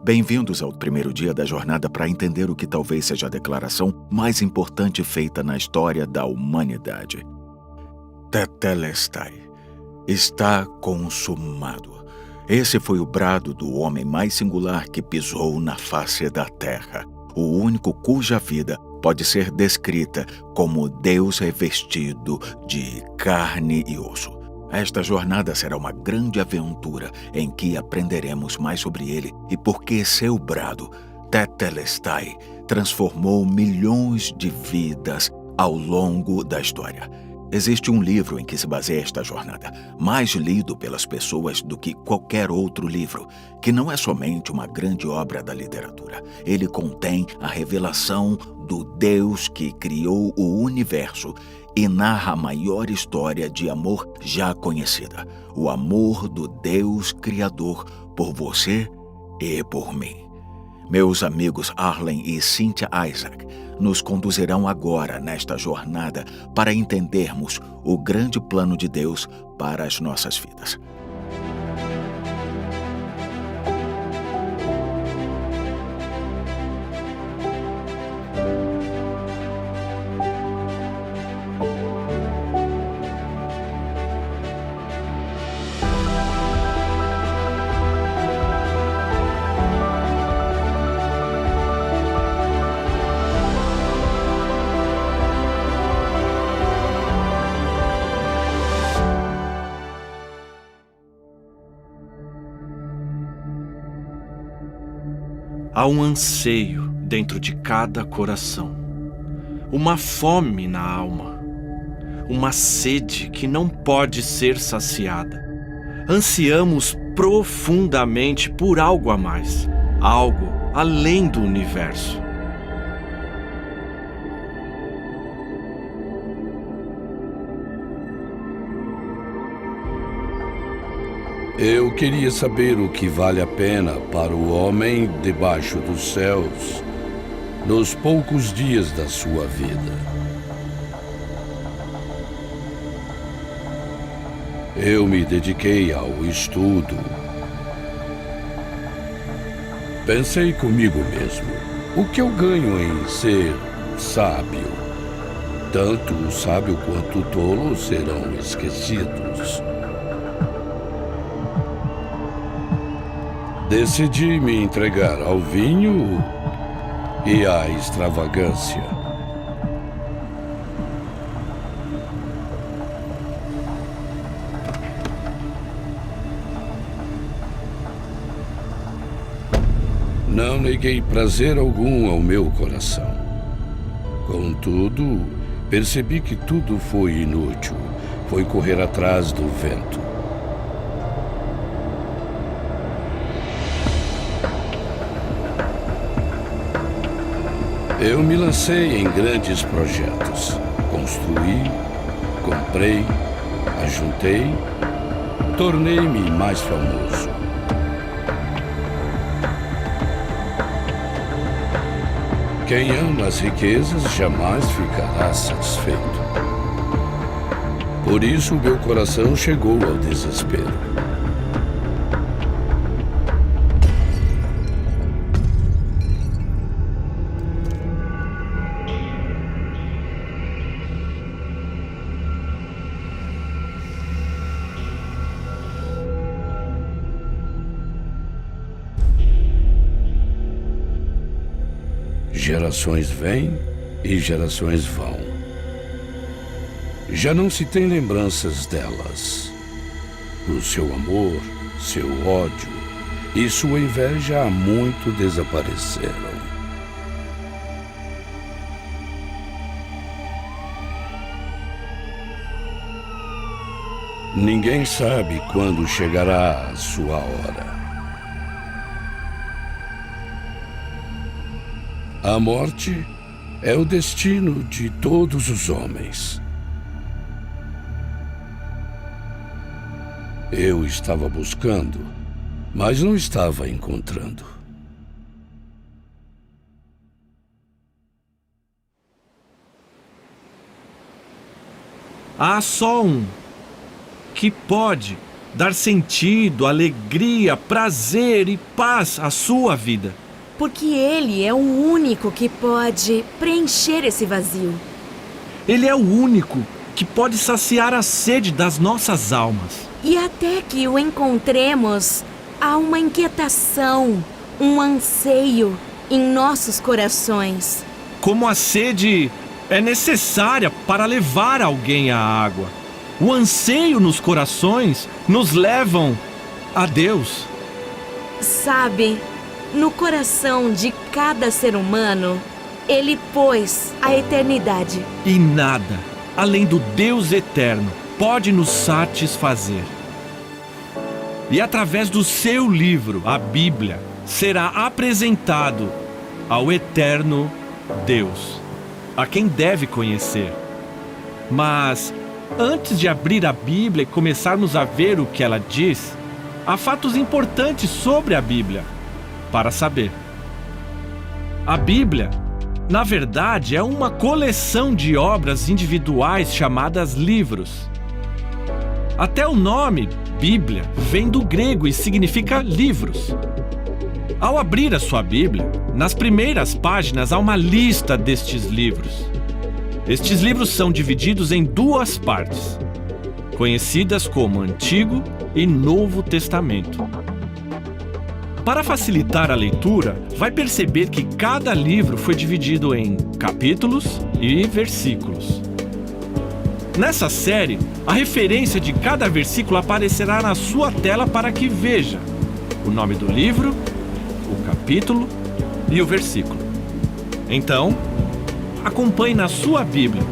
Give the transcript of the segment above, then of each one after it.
Bem-vindos ao primeiro dia da jornada para entender o que talvez seja a declaração mais importante feita na história da humanidade. Tetelestai. Está consumado. Esse foi o brado do homem mais singular que pisou na face da terra, o único cuja vida pode ser descrita como Deus revestido de carne e osso. Esta jornada será uma grande aventura em que aprenderemos mais sobre ele e por que seu brado, Tetelestai, transformou milhões de vidas ao longo da história. Existe um livro em que se baseia esta jornada, mais lido pelas pessoas do que qualquer outro livro, que não é somente uma grande obra da literatura. Ele contém a revelação do Deus que criou o universo e narra a maior história de amor já conhecida, o amor do Deus Criador por você e por mim. Meus amigos Arlen e Cynthia Isaac nos conduzirão agora nesta jornada para entendermos o grande plano de Deus para as nossas vidas. Há um anseio dentro de cada coração, uma fome na alma, uma sede que não pode ser saciada. Ansiamos profundamente por algo a mais, algo além do universo. Eu queria saber o que vale a pena para o homem debaixo dos céus nos poucos dias da sua vida. Eu me dediquei ao estudo. Pensei comigo mesmo, o que eu ganho em ser sábio? Tanto o sábio quanto o tolo serão esquecidos. Decidi me entregar ao vinho e à extravagância. Não neguei prazer algum ao meu coração. Contudo, percebi que tudo foi inútil. Foi correr atrás do vento. Eu me lancei em grandes projetos. Construí, comprei, ajuntei, tornei-me mais famoso. Quem ama as riquezas jamais ficará satisfeito. Por isso, meu coração chegou ao desespero. Gerações vêm e gerações vão. Já não se tem lembranças delas. O seu amor, seu ódio e sua inveja há muito desapareceram. Ninguém sabe quando chegará a sua hora. A morte é o destino de todos os homens. Eu estava buscando, mas não estava encontrando. Há só um que pode dar sentido, alegria, prazer e paz à sua vida. Porque Ele é o único que pode preencher esse vazio. Ele é o único que pode saciar a sede das nossas almas. E até que o encontremos, há uma inquietação, um anseio em nossos corações. Como a sede é necessária para levar alguém à água, o anseio nos corações nos levam a Deus. Sabe, no coração de cada ser humano, Ele pôs a eternidade. E nada, além do Deus eterno, pode nos satisfazer. E através do seu livro, a Bíblia, será apresentado ao eterno Deus, a quem deve conhecer. Mas, antes de abrir a Bíblia e começarmos a ver o que ela diz, há fatos importantes sobre a Bíblia para saber. A Bíblia, na verdade, é uma coleção de obras individuais chamadas livros. Até o nome Bíblia vem do grego e significa livros. Ao abrir a sua Bíblia, nas primeiras páginas há uma lista destes livros. Estes livros são divididos em duas partes, conhecidas como Antigo e Novo Testamento. Para facilitar a leitura, vai perceber que cada livro foi dividido em capítulos e versículos. Nessa série, a referência de cada versículo aparecerá na sua tela para que veja o nome do livro, o capítulo e o versículo. Então, acompanhe na sua Bíblia,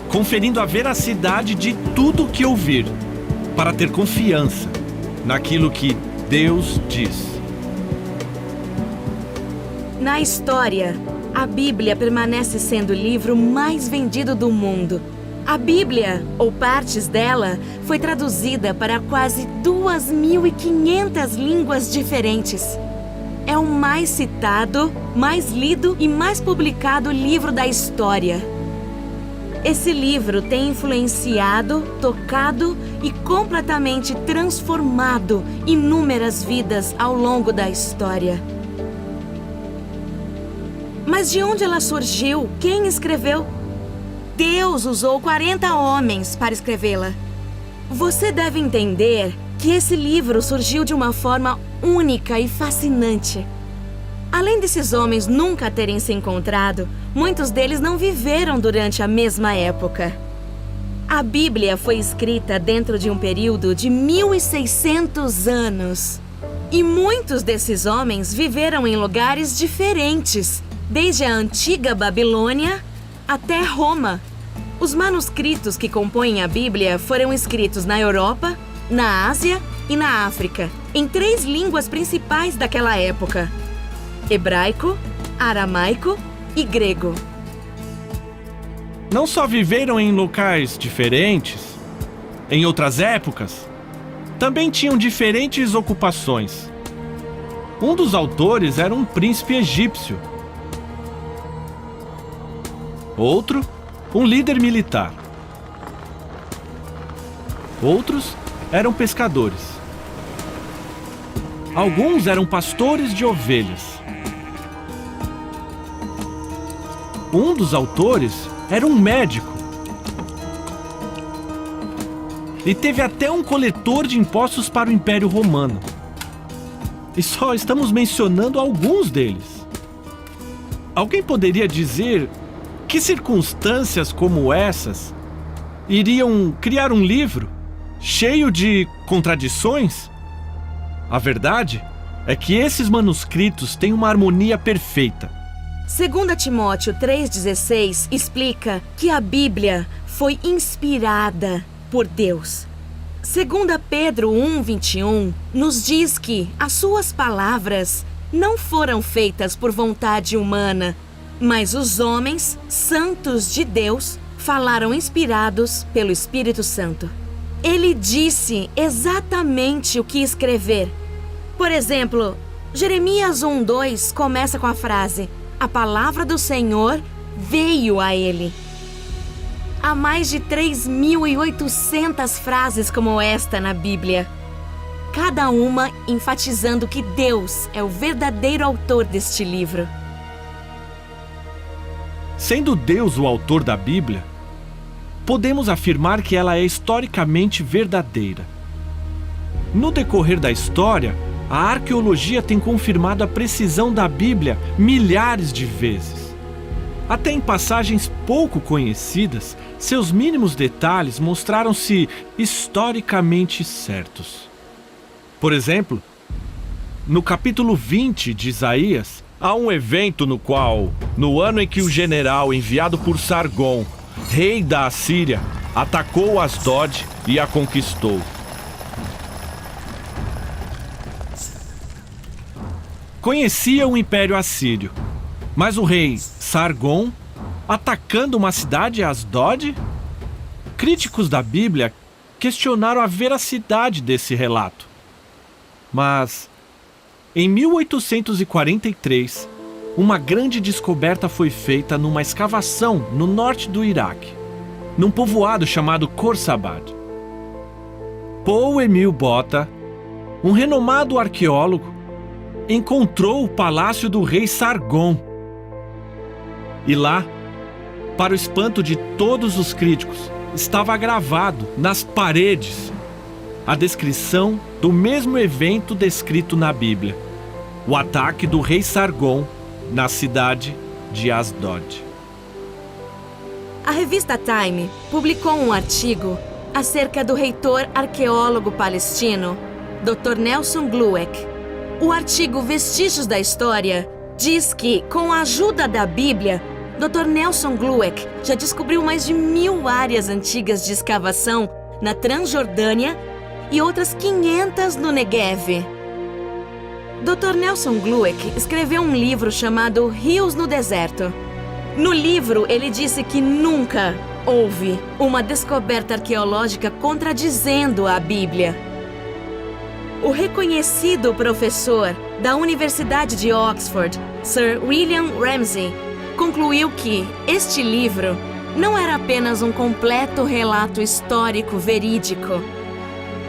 conferindo a veracidade de tudo que ouvir, para ter confiança naquilo que Deus diz. Na história, a Bíblia permanece sendo o livro mais vendido do mundo. A Bíblia, ou partes dela, foi traduzida para quase 2.500 línguas diferentes. É o mais citado, mais lido e mais publicado livro da história. Esse livro tem influenciado, tocado e completamente transformado inúmeras vidas ao longo da história. Mas de onde ela surgiu? Quem escreveu? Deus usou 40 homens para escrevê-la. Você deve entender que esse livro surgiu de uma forma única e fascinante. Além desses homens nunca terem se encontrado, muitos deles não viveram durante a mesma época. A Bíblia foi escrita dentro de um período de 1.600 anos. E muitos desses homens viveram em lugares diferentes, desde a antiga Babilônia até Roma. Os manuscritos que compõem a Bíblia foram escritos na Europa, na Ásia e na África, em 3 línguas principais daquela época: hebraico, aramaico e grego. Não só viveram em locais diferentes, em outras épocas, também tinham diferentes ocupações. Um dos autores era um príncipe egípcio. Outro, um líder militar. Outros eram pescadores. Alguns eram pastores de ovelhas. Um dos autores era um médico. E teve até um coletor de impostos para o Império Romano. E só estamos mencionando alguns deles. Alguém poderia dizer que circunstâncias como essas iriam criar um livro cheio de contradições? A verdade é que esses manuscritos têm uma harmonia perfeita. 2 Timóteo 3,16 explica que a Bíblia foi inspirada por Deus. 2 Pedro 1,21 nos diz que as suas palavras não foram feitas por vontade humana, mas os homens santos de Deus falaram inspirados pelo Espírito Santo. Ele disse exatamente o que escrever. Por exemplo, Jeremias 1:2 começa com a frase: "A palavra do Senhor veio a ele." Há mais de 3.800 frases como esta na Bíblia. cada uma enfatizando que Deus é o verdadeiro autor deste livro. Sendo Deus o autor da Bíblia, podemos afirmar que ela é historicamente verdadeira. No decorrer da história, a arqueologia tem confirmado a precisão da Bíblia milhares de vezes. Até em passagens pouco conhecidas, seus mínimos detalhes mostraram-se historicamente certos. Por exemplo, no capítulo 20 de Isaías, há um evento no qual, no ano em que o general enviado por Sargon, rei da Assíria, atacou Asdod e a conquistou. Conhecia o Império Assírio, mas o rei Sargon atacando uma cidade, Asdod? Críticos da Bíblia questionaram a veracidade desse relato. Mas, em 1843, uma grande descoberta foi feita numa escavação no norte do Iraque, num povoado chamado Khorsabad. Paul Emile Botta, um renomado arqueólogo, encontrou o palácio do rei Sargon. E lá, para o espanto de todos os críticos, estava gravado nas paredes a descrição do mesmo evento descrito na Bíblia: o ataque do rei Sargon na cidade de Asdod. A revista Time publicou um artigo acerca do reitor arqueólogo palestino, Dr. Nelson Glueck. O artigo Vestígios da História diz que, com a ajuda da Bíblia, Dr. Nelson Glueck já descobriu mais de 1000 áreas antigas de escavação na Transjordânia e outras 500 no Negev. Dr. Nelson Glueck escreveu um livro chamado Rios no Deserto. No livro, ele disse que nunca houve uma descoberta arqueológica contradizendo a Bíblia. O reconhecido professor da Universidade de Oxford, Sir William Ramsay, concluiu que este livro não era apenas um completo relato histórico verídico,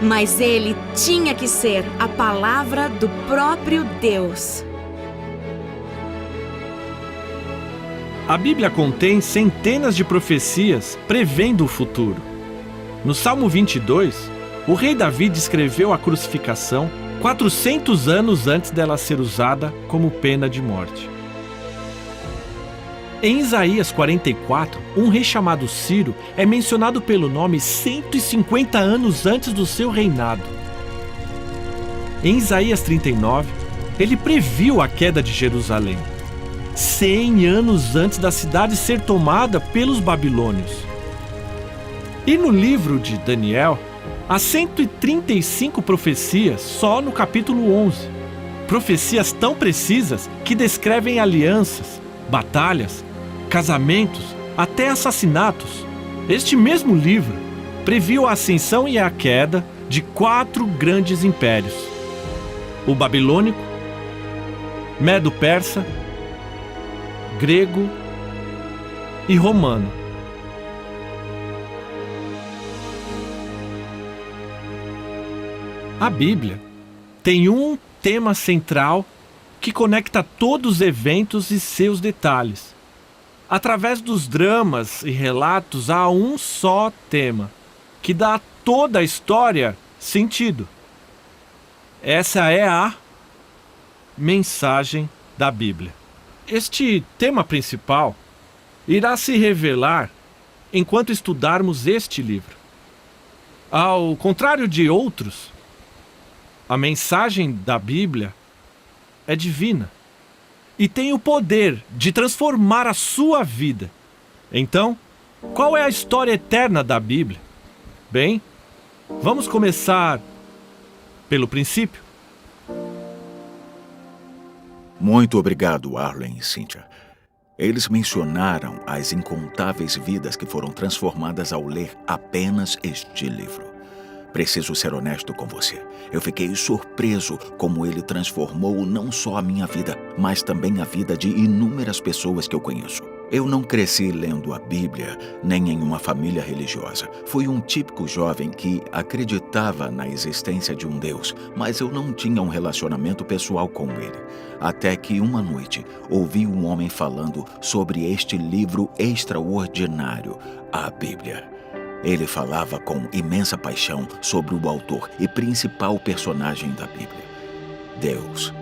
mas ele tinha que ser a palavra do próprio Deus. A Bíblia contém centenas de profecias prevendo o futuro. No Salmo 22, o rei Davi descreveu a crucificação 400 anos antes dela ser usada como pena de morte. Em Isaías 44, um rei chamado Ciro é mencionado pelo nome 150 anos antes do seu reinado. Em Isaías 39, ele previu a queda de Jerusalém, 100 anos antes da cidade ser tomada pelos babilônios. E no livro de Daniel, há 135 profecias só no capítulo 11. Profecias tão precisas que descrevem alianças, batalhas, casamentos, até assassinatos. Este mesmo livro previu a ascensão e a queda de 4 grandes impérios: o babilônico, medo-persa, grego e romano. A Bíblia tem um tema central que conecta todos os eventos e seus detalhes. Através dos dramas e relatos, há um só tema, que dá a toda a história sentido. Essa é a mensagem da Bíblia. Este tema principal irá se revelar enquanto estudarmos este livro. Ao contrário de outros, a mensagem da Bíblia é divina e tem o poder de transformar a sua vida. Então, qual é a história eterna da Bíblia? Bem, vamos começar pelo princípio. Muito obrigado, Arlen e Cynthia. Eles mencionaram as incontáveis vidas que foram transformadas ao ler apenas este livro. Preciso ser honesto com você. Eu fiquei surpreso como ele transformou não só a minha vida, mas também a vida de inúmeras pessoas que eu conheço. Eu não cresci lendo a Bíblia, nem em uma família religiosa. Fui um típico jovem que acreditava na existência de um Deus, mas eu não tinha um relacionamento pessoal com ele. Até que uma noite ouvi um homem falando sobre este livro extraordinário, a Bíblia. Ele falava com imensa paixão sobre o autor e principal personagem da Bíblia, Deus.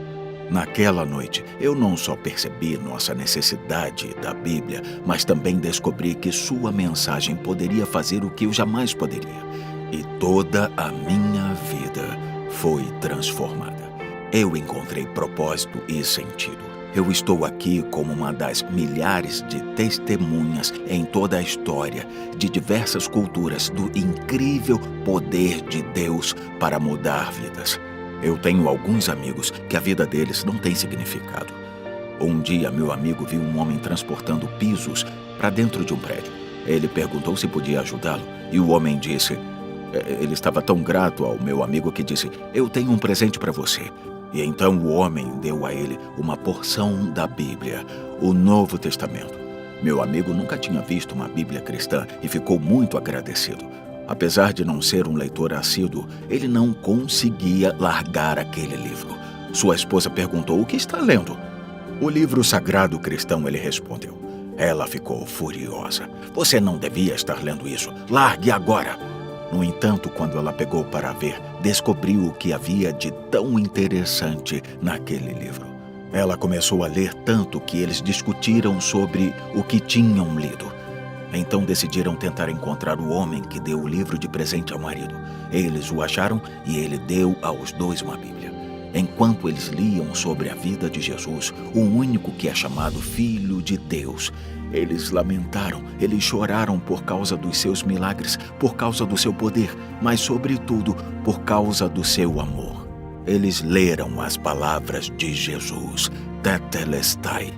Naquela noite, eu não só percebi nossa necessidade da Bíblia, mas também descobri que sua mensagem poderia fazer o que eu jamais poderia. E toda a minha vida foi transformada. Eu encontrei propósito e sentido. Eu estou aqui como uma das milhares de testemunhas em toda a história de diversas culturas do incrível poder de Deus para mudar vidas. Eu tenho alguns amigos que a vida deles não tem significado. Um dia, meu amigo viu um homem transportando pisos para dentro de um prédio. Ele perguntou se podia ajudá-lo e o homem disse... Ele estava tão grato ao meu amigo que disse: "Eu tenho um presente para você." E então o homem deu a ele uma porção da Bíblia, o Novo Testamento. Meu amigo nunca tinha visto uma Bíblia cristã e ficou muito agradecido. Apesar de não ser um leitor assíduo, ele não conseguia largar aquele livro. Sua esposa perguntou: "O que está lendo?" "O livro sagrado cristão", ele respondeu. Ela ficou furiosa. "Você não devia estar lendo isso. Largue agora!" No entanto, quando ela pegou para ver, descobriu o que havia de tão interessante naquele livro. Ela começou a ler tanto que eles discutiram sobre o que tinham lido. Então decidiram tentar encontrar o homem que deu o livro de presente ao marido. Eles o acharam e ele deu aos dois uma Bíblia. Enquanto eles liam sobre a vida de Jesus, o único que é chamado Filho de Deus, eles lamentaram, eles choraram por causa dos seus milagres, por causa do seu poder, mas sobretudo por causa do seu amor. Eles leram as palavras de Jesus, Tetelestai,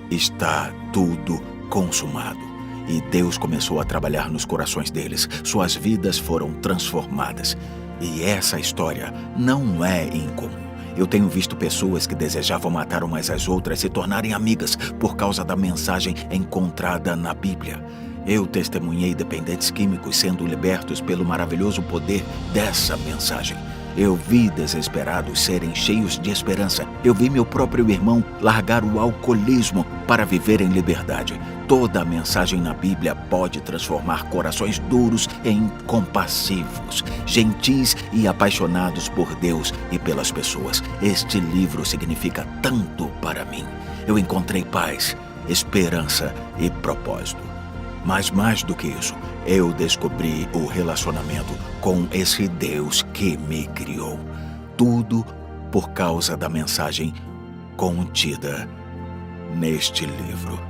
está tudo consumado. E Deus começou a trabalhar nos corações deles. Suas vidas foram transformadas. E essa história não é incomum. Eu tenho visto pessoas que desejavam matar umas às outras se tornarem amigas por causa da mensagem encontrada na Bíblia. Eu testemunhei dependentes químicos sendo libertos pelo maravilhoso poder dessa mensagem. Eu vi desesperados serem cheios de esperança. Eu vi meu próprio irmão largar o alcoolismo para viver em liberdade. Toda a mensagem na Bíblia pode transformar corações duros em compassivos, gentis e apaixonados por Deus e pelas pessoas. Este livro significa tanto para mim. Eu encontrei paz, esperança e propósito. Mas mais do que isso, eu descobri o relacionamento com esse Deus que me criou. Tudo por causa da mensagem contida neste livro.